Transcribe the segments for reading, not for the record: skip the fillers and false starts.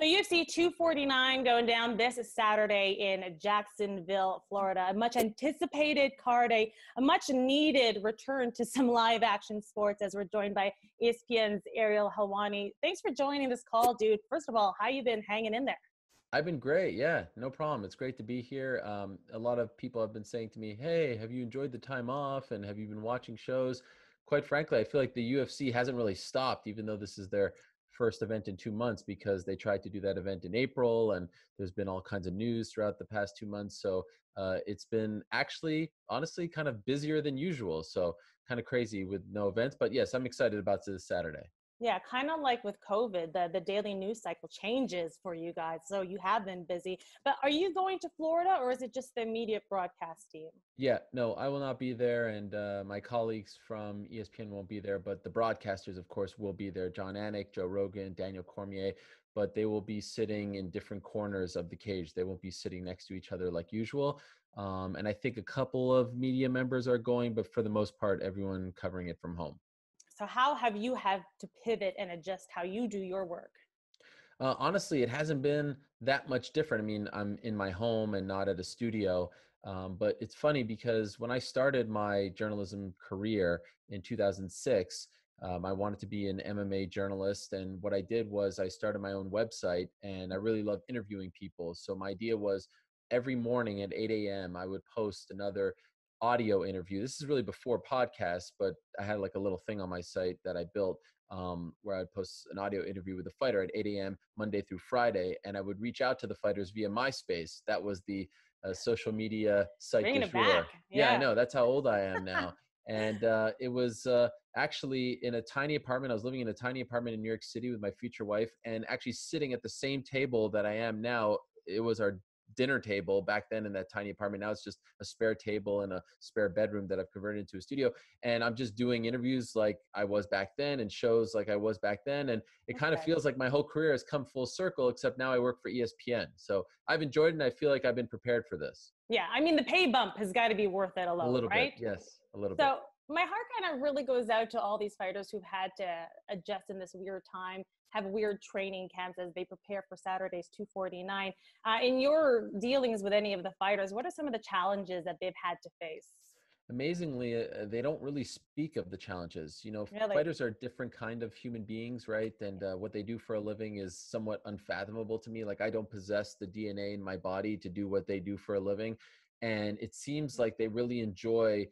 So UFC 249 going down this Saturday in Jacksonville, Florida. A much anticipated card, a much needed return to some live action sports as we're joined by ESPN's Ariel Helwani. Thanks for joining this call, dude. First of all, how you been hanging in there? I've been great. Yeah, no problem. It's great to be here. A lot of people have been saying to me, hey, have you enjoyed the time off? And have you been watching shows? Quite frankly, I feel like the UFC hasn't really stopped, even though this is their first event in 2 months, because they tried to do that event in April and there's been all kinds of news throughout the past 2 months. So it's been actually, honestly, kind of busier than usual. So kind of crazy with no events. But yes, I'm excited about this Saturday. Yeah, kind of like with COVID, the daily news cycle changes for you guys. So you have been busy. But are you going to Florida or is it just the immediate broadcast team? Yeah, no, I will not be there, and my colleagues from ESPN won't be there, but the broadcasters, of course, will be there. John Anik, Joe Rogan, Daniel Cormier, but they will be sitting in different corners of the cage. They won't be sitting next to each other like usual. And I think a couple of media members are going, but for the most part, everyone covering it from home. So how have you had to pivot and adjust how you do your work? Honestly, it hasn't been that much different. I mean, I'm in my home and not at a studio. But it's funny because when I started my journalism career in 2006, I wanted to be an MMA journalist. And what I did was I started my own website and I really love interviewing people. So my idea was every morning at 8 a.m., I would post another audio interview. This is really before podcasts, but I had like a little thing on my site that I built where I'd post an audio interview with a fighter at 8 a.m. Monday through Friday, and I would reach out to the fighters via MySpace. That was the social media site Bringing du it back. jour. Yeah, I Yeah. know. That's how old I am now. And it was actually in a tiny apartment. I was living in a tiny apartment in New York City with my future wife, and actually sitting at the same table that I am now. It was our dinner table back then in that tiny apartment. Now it's just a spare table and a spare bedroom that I've converted into a studio. And I'm just doing interviews like I was back then and shows like I was back then. And it kind of Okay. feels like my whole career has come full circle, except now I work for ESPN. So I've enjoyed it and I feel like I've been prepared for this. Yeah. I mean, the pay bump has got to be worth it A alone, little bit. right? Yes, a little bit. So my heart kind of really goes out to all these fighters who've had to adjust in this weird time, have weird training camps as they prepare for Saturday's 249. In your dealings with any of the fighters, what are some of the challenges that they've had to face? Amazingly, they don't really speak of the challenges. You know, Really? fighters are a different kind of human beings, right? And what they do for a living is somewhat unfathomable to me. Like, I don't possess the DNA in my body to do what they do for a living. And it seems like they really enjoy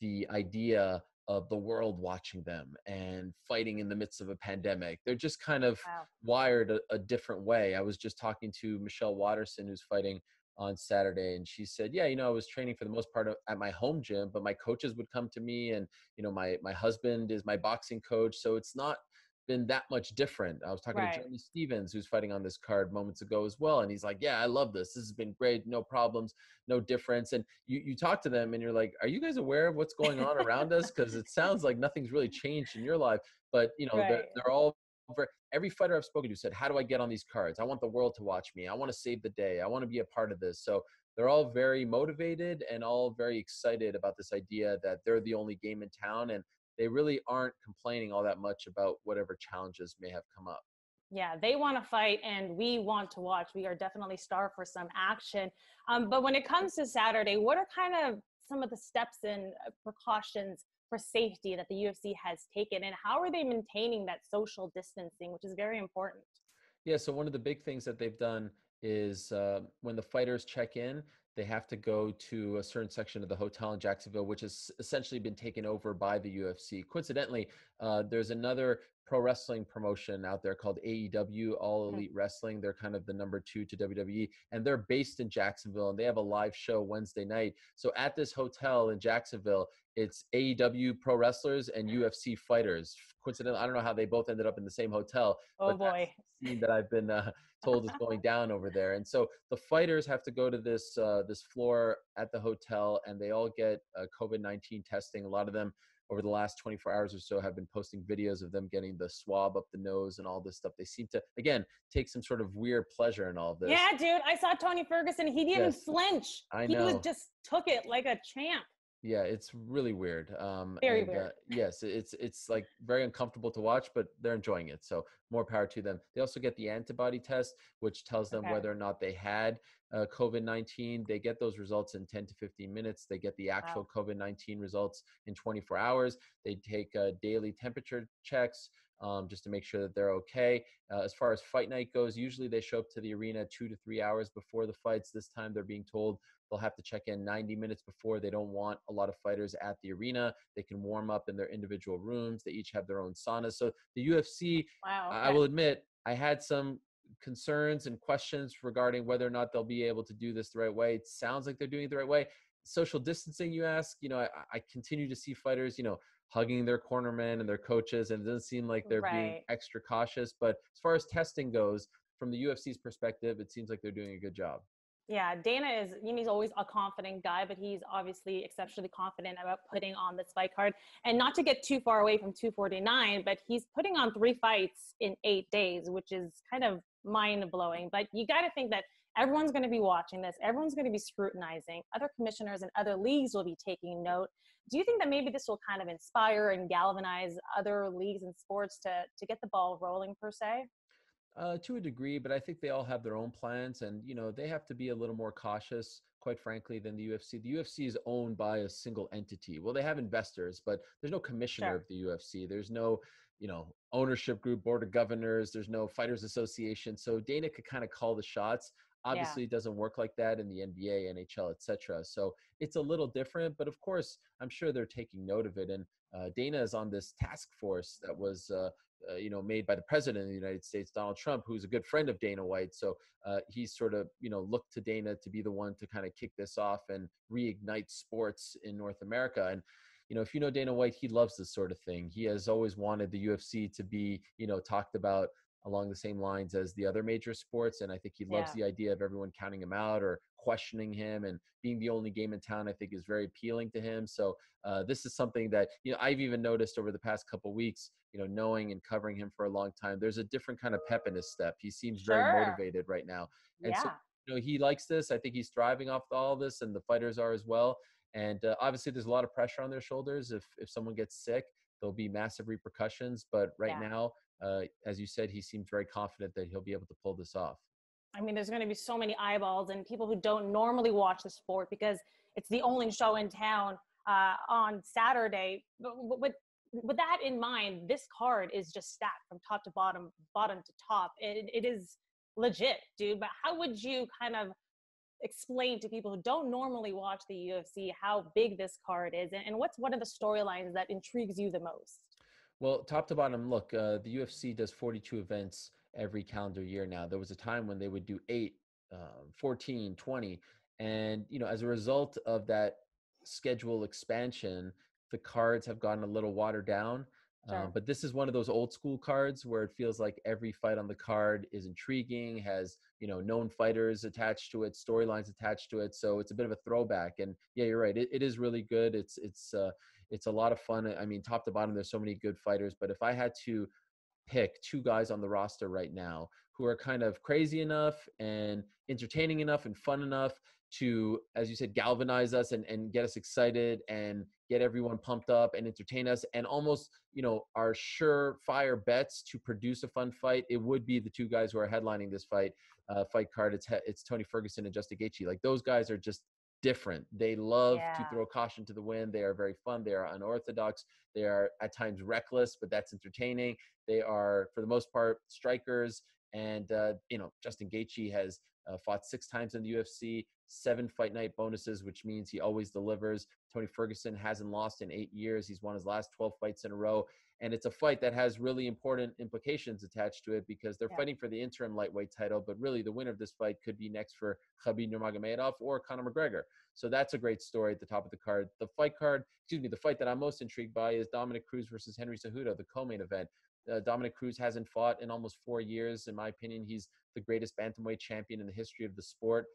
the idea of the world watching them and fighting in the midst of a pandemic. They're just kind of Wow. wired a different way. I was just talking to Michelle Watterson, who's fighting on Saturday, and she said, "Yeah, I was training for the most part at my home gym, but my coaches would come to me, and my husband is my boxing coach, so it's not been that much different." I was talking to Right. Jeremy Stevens, who's fighting on this card moments ago as well, and he's like, "Yeah, I love this. This has been great. No problems, no difference." And you talk to them, and you're like, "Are you guys aware of what's going on around us? Because it sounds like nothing's really changed in your life." But Right. they're all every fighter I've spoken to said, "How do I get on these cards? I want the world to watch me. I want to save the day. I want to be a part of this." So they're all very motivated and all very excited about this idea that they're the only game in town, and they really aren't complaining all that much about whatever challenges may have come up. Yeah, they want to fight and we want to watch. We are definitely starved for some action. But when it comes to Saturday, what are kind of some of the steps and precautions for safety that the UFC has taken? And how are they maintaining that social distancing, which is very important? Yeah, so one of the big things that they've done is when the fighters check in, they have to go to a certain section of the hotel in Jacksonville, which has essentially been taken over by the UFC. Coincidentally, there's another pro wrestling promotion out there called AEW, All Mhm. Elite Wrestling. They're kind of the number two to WWE, and they're based in Jacksonville, and they have a live show Wednesday night. So at this hotel in Jacksonville, it's AEW pro wrestlers and UFC fighters. Coincidentally, I don't know how they both ended up in the same hotel, Oh but that's boy. the scene that I've been told is going down over there. And so the fighters have to go to this floor at the hotel, and they all get COVID-19 testing. A lot of them over the last 24 hours or so have been posting videos of them getting the swab up the nose and all this stuff. They seem to, again, take some sort of weird pleasure in all of this. Yeah, dude, I saw Tony Ferguson. He didn't even Yes, flinch. I He was know. just took it like a champ. Yeah, it's really weird. Very And weird. yes, it's like very uncomfortable to watch, but they're enjoying it. So more power to them. They also get the antibody test, which tells them Okay. whether or not they had COVID-19. They get those results in 10 to 15 minutes. They get the actual Wow. COVID-19 results in 24 hours. They take daily temperature checks. Just to make sure that they're okay. As far as fight night goes, usually they show up to the arena 2 to 3 hours before the fights. This time they're being told they'll have to check in 90 minutes before. They don't want a lot of fighters at the arena. They can warm up in their individual rooms. They each have their own saunas. So the UFC, Wow. I Okay. will admit, I had some concerns and questions regarding whether or not they'll be able to do this the right way. It sounds like they're doing it the right way. Social distancing, you ask, I continue to see fighters, hugging their cornermen and their coaches, and it doesn't seem like they're being Right. extra cautious. But as far as testing goes, from the UFC's perspective, it seems like they're doing a good job. Yeah, Dana is, he's always a confident guy, but he's obviously exceptionally confident about putting on this fight card. And not to get too far away from 249, but he's putting on 3 fights in 8 days, which is kind of mind blowing. But you got to think that everyone's going to be watching this, everyone's going to be scrutinizing, other commissioners and other leagues will be taking note. Do you think that maybe this will kind of inspire and galvanize other leagues and sports to get the ball rolling, per se? To a degree, but I think they all have their own plans, and they have to be a little more cautious, quite frankly, than the UFC. The UFC is owned by a single entity. Well, they have investors, but there's no commissioner Sure. of the UFC. There's no, ownership group, board of governors. There's no fighters association. So Dana could kind of call the shots. Yeah. Obviously, it doesn't work like that in the NBA, NHL, etc. So it's a little different, but of course, I'm sure they're taking note of it. And Dana is on this task force that was made by the president of the United States, Donald Trump, who's a good friend of Dana White. So he's sort of, looked to Dana to be the one to kind of kick this off and reignite sports in North America. And, if you know Dana White, he loves this sort of thing. He has always wanted the UFC to be, talked about along the same lines as the other major sports. And I think he loves Yeah. the idea of everyone counting him out or questioning him, and being the only game in town, I think, is very appealing to him. So this is something that, I've even noticed over the past couple of weeks, knowing and covering him for a long time. There's a different kind of pep in his step. He seems very Sure. motivated right now. And so, Yeah. he likes this. I think he's thriving off all this, and the fighters are as well. And obviously, there's a lot of pressure on their shoulders. If someone gets sick, there'll be massive repercussions. But right Yeah. now, as you said, he seems very confident that he'll be able to pull this off. I mean, there's going to be so many eyeballs and people who don't normally watch the sport because it's the only show in town on Saturday. But with that in mind, this card is just stacked from top to bottom, bottom to top. It is legit, dude. But how would you kind of explain to people who don't normally watch the UFC how big this card is, and what's one of the storylines that intrigues you the most? Well, top to bottom, look, the UFC does 42 events every calendar year now. There was a time when they would do 8, 14, 20. And, as a result of that schedule expansion, the cards have gotten a little watered down. Sure. But this is one of those old school cards where it feels like every fight on the card is intriguing, has, known fighters attached to it, storylines attached to it. So it's a bit of a throwback. And yeah, you're right. It is really good. It's a lot of fun. I mean, top to bottom, there's so many good fighters. But if I had to pick two guys on the roster right now who are kind of crazy enough and entertaining enough and fun enough to, as you said, galvanize us and get us excited and get everyone pumped up and entertain us, and almost, are surefire bets to produce a fun fight, it would be the two guys who are headlining this fight card. It's Tony Ferguson and Justin Gaethje. Like, those guys are just different. They love to Yeah. throw caution to the wind. They are very fun. They are unorthodox. They are at times reckless, but that's entertaining. They are, for the most part, strikers. And, Justin Gaethje has fought 6 times in the UFC, 7 fight night bonuses, which means he always delivers. Tony Ferguson hasn't lost in 8 years. He's won his last 12 fights in a row. And it's a fight that has really important implications attached to it because they're Yeah. fighting for the interim lightweight title. But really, the winner of this fight could be next for Khabib Nurmagomedov or Conor McGregor. So that's a great story at the top of the card. The fight that I'm most intrigued by is Dominic Cruz versus Henry Cejudo, the co-main event. Dominic Cruz hasn't fought in almost 4 years. In my opinion, he's the greatest bantamweight champion in the history of the sport.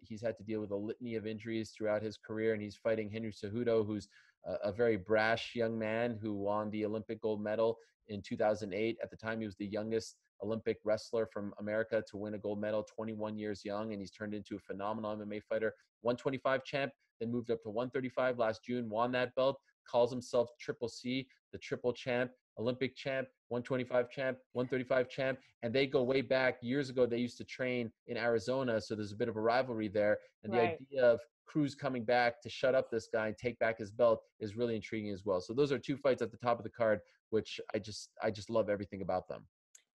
He's had to deal with a litany of injuries throughout his career, and he's fighting Henry Cejudo, who's a very brash young man who won the Olympic gold medal in 2008. At the time, he was the youngest Olympic wrestler from America to win a gold medal, 21 years young, and he's turned into a phenomenal MMA fighter. 125 champ, then moved up to 135 last June, won that belt, calls himself Triple C, the triple champ, Olympic champ, 125 champ, 135 champ, and they go way back. Years ago, they used to train in Arizona, so there's a bit of a rivalry there. And the idea of Cruz coming back to shut up this guy and take back his belt is really intriguing as well. So those are two fights at the top of the card, which I just love everything about them.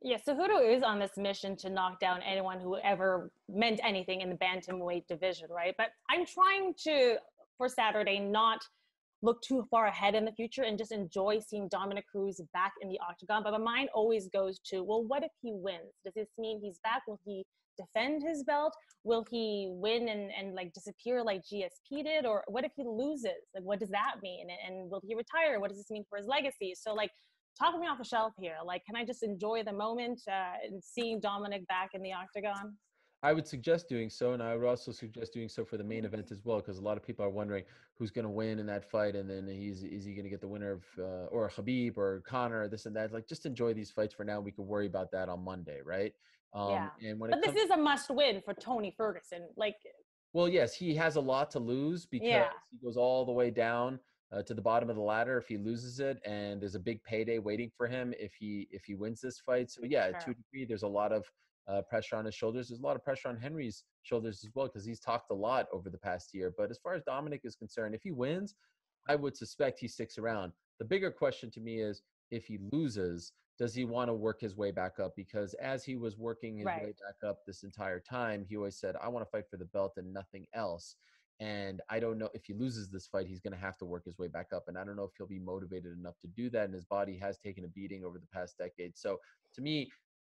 Yeah, CEJUDO is on this mission to knock down anyone who ever meant anything in the bantamweight division, right? But I'm trying to, for Saturday, not look too far ahead in the future and just enjoy seeing Dominick Cruz back in the octagon. But my mind always goes to, well, what if he wins? Does this mean he's back? Will he defend his belt? Will he win and like disappear like GSP did? Or what if he loses? Like, what does that mean? And will he retire? What does this mean for his legacy? So like, talk me off the shelf here. Like, can I just enjoy the moment and seeing Dominic back in the octagon? I would suggest doing so, and I would also suggest doing so for the main event as well, because a lot of people are wondering who's going to win in that fight, and then is he going to get the winner of or Khabib or Conor, or this and that. Like, just enjoy these fights for now. We can worry about that on Monday, right? Yeah, and when but this is a must-win for Tony Ferguson. Like, well, yes, he has a lot to lose because he goes all the way down to the bottom of the ladder if he loses it, and there's a big payday waiting for him if he wins this fight. So yeah, to a degree, there's a lot of pressure on his shoulders. There's a lot of pressure on Henry's shoulders as well, because he's talked a lot over the past year. But as far as Dominic is concerned, if he wins, I would suspect he sticks around. The bigger question to me is, if he loses, does he want to work his way back up? Because as he was working his way back up this entire time, he always said, I want to fight for the belt and nothing else. And I don't know if he loses this fight, he's going to have to work his way back up. And I don't know if he'll be motivated enough to do that. And his body has taken a beating over the past decade. So to me,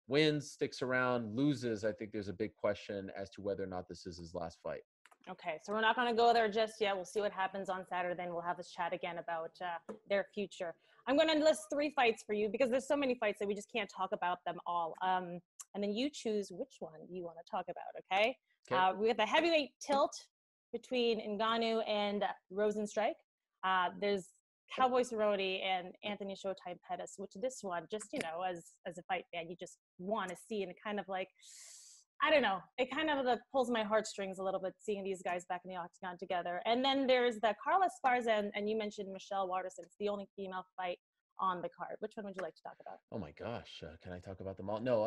wins, sticks around, loses, I think there's a big question as to whether or not this is his last fight. Okay, so we're not going to go there just yet. We'll see what happens on Saturday, then we'll have this chat again about their future. I'm going to list 3 fights for you because there's so many fights that we just can't talk about them all. And then you choose which one you want to talk about, okay? We have the heavyweight tilt between Ngannou and Rosenstrike. There's Cowboy Cerrone and Anthony Showtime Pettis, which this one, just, you know, as a fight fan, you just want to see, and kind of like, I don't know, it kind of like pulls my heartstrings a little bit seeing these guys back in the octagon together. And then there's the Carla Esparza and you mentioned Michelle Waterson. It's the only female fight on the card. Which one would you like to talk about? Oh my gosh, can I talk about them all? No,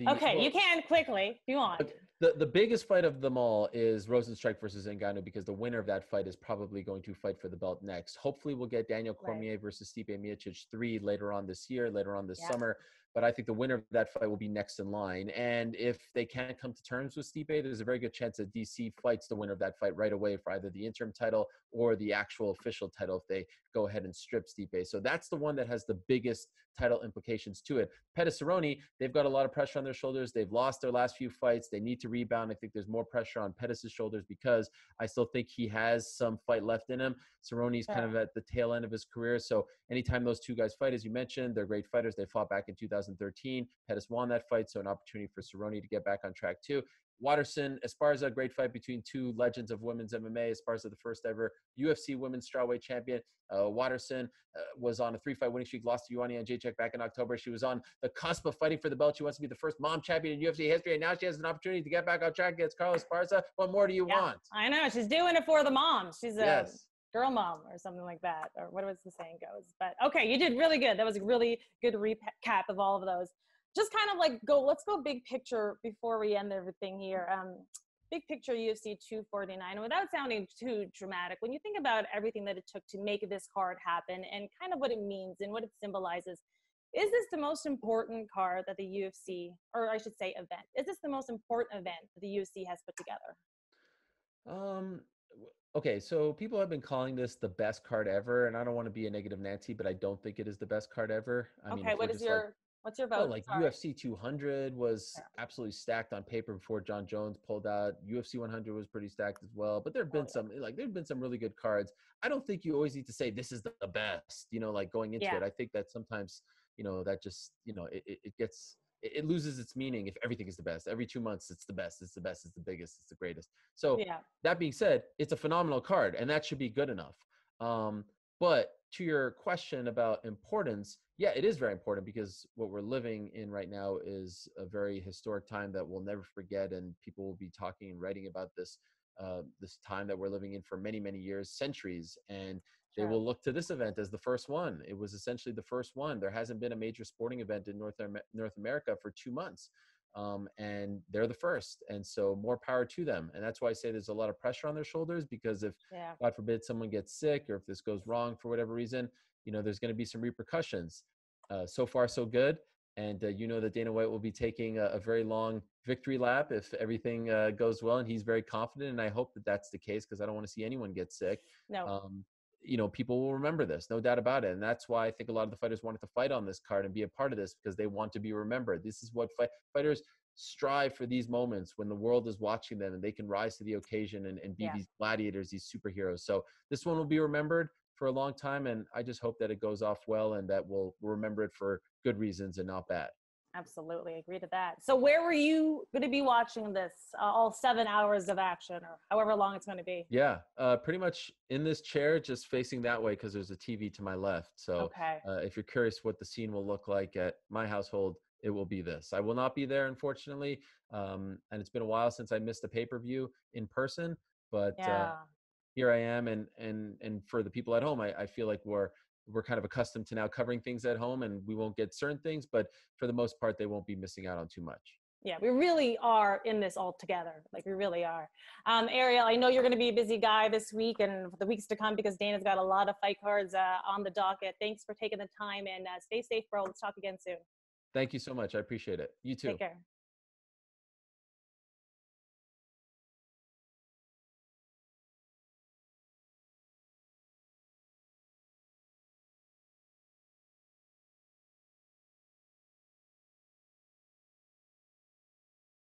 okay, you can quickly if you want. The biggest fight of them all is Rosenstrike versus Ngannou, because the winner of that fight is probably going to fight for the belt next. Hopefully we'll get Daniel Cormier versus Stipe Miocic 3 later on this year, later on this summer. But I think the winner of that fight will be next in line. And if they can't come to terms with Stipe, there's a very good chance that DC fights the winner of that fight right away for either the interim title or the actual official title if they go ahead and strip Stipe. So that's the one that has the biggest title implications to it. Pettis Cerrone, they've got a lot of pressure on their shoulders. They've lost their last few fights. They need to rebound. I think there's more pressure on Pettis' shoulders because I still think he has some fight left in him. Cerrone's kind of at the tail end of his career. So anytime those two guys fight, as you mentioned, they're great fighters. They fought back in 2013. Pettis won that fight, so an opportunity for Cerrone to get back on track too. Waterson, Esparza, great fight between two legends of women's MMA. Esparza, the first ever UFC women's strawweight champion. Waterson was on a 3-fight winning streak, lost to Helwani and Jacek back in October. She was on the cusp of fighting for the belt. She wants to be the first mom champion in UFC history, and now she has an opportunity to get back on track against Carla Esparza. What more do you want? I know. She's doing it for the mom. She's a girl mom or something like that, or what was the saying goes. But okay, you did really good. That was a really good recap of all of those. Just kind of like let's go big picture before we end everything here. Big picture UFC 249, without sounding too dramatic, when you think about everything that it took to make this card happen and kind of what it means and what it symbolizes, is this the most important card that the UFC, or I should say event, is this the most important event that the UFC has put together? Okay, so people have been calling this the best card ever, and I don't want to be a negative Nancy, but I don't think it is the best card ever. I mean, what's your vote? Well, like UFC 200 was absolutely stacked on paper before John Jones pulled out. UFC 100 was pretty stacked as well. But there've been some really good cards. I don't think you always need to say this is the best, like going into it. I think that sometimes, that just, it loses its meaning if everything is the best. Every 2 months, it's the best, it's the best, it's the biggest, it's the greatest. So that being said, it's a phenomenal card, and that should be good enough. But to your question about importance, yeah, it is very important because what we're living in right now is a very historic time that we'll never forget, and people will be talking and writing about this time that we're living in for many, many years, centuries, and they Sure. will look to this event as the first one. It was essentially the first one. There hasn't been a major sporting event in North America for 2 months. And they're the first. And so more power to them. And that's why I say there's a lot of pressure on their shoulders, because if, Yeah. God forbid, someone gets sick or if this goes wrong for whatever reason, there's going to be some repercussions. So far, so good. And that Dana White will be taking a very long victory lap if everything goes well. And he's very confident. And I hope that that's the case, because I don't want to see anyone get sick. No. People will remember this, no doubt about it. And that's why I think a lot of the fighters wanted to fight on this card and be a part of this, because they want to be remembered. This is what fighters strive for, these moments when the world is watching them and they can rise to the occasion and be Yeah. these gladiators, these superheroes. So this one will be remembered for a long time. And I just hope that it goes off well and that we'll remember it for good reasons and not bad. Absolutely agree to that. So where were you going to be watching this, all 7 hours of action, or however long it's going to be? Yeah, pretty much in this chair, just facing that way, because there's a TV to my left. So Okay. if you're curious what the scene will look like at my household, it will be this. I will not be there, unfortunately, and it's been a while since I missed a pay-per-view in person. But Yeah. here I am, and for the people at home, I feel like we're kind of accustomed to now covering things at home, and we won't get certain things, but for the most part, they won't be missing out on too much. Yeah, we really are in this all together. Like, we really are. Ariel, I know you're going to be a busy guy this week and for the weeks to come, because Dana's got a lot of fight cards on the docket. Thanks for taking the time, and stay safe, bro. Let's talk again soon. Thank you so much. I appreciate it. You too. Take care.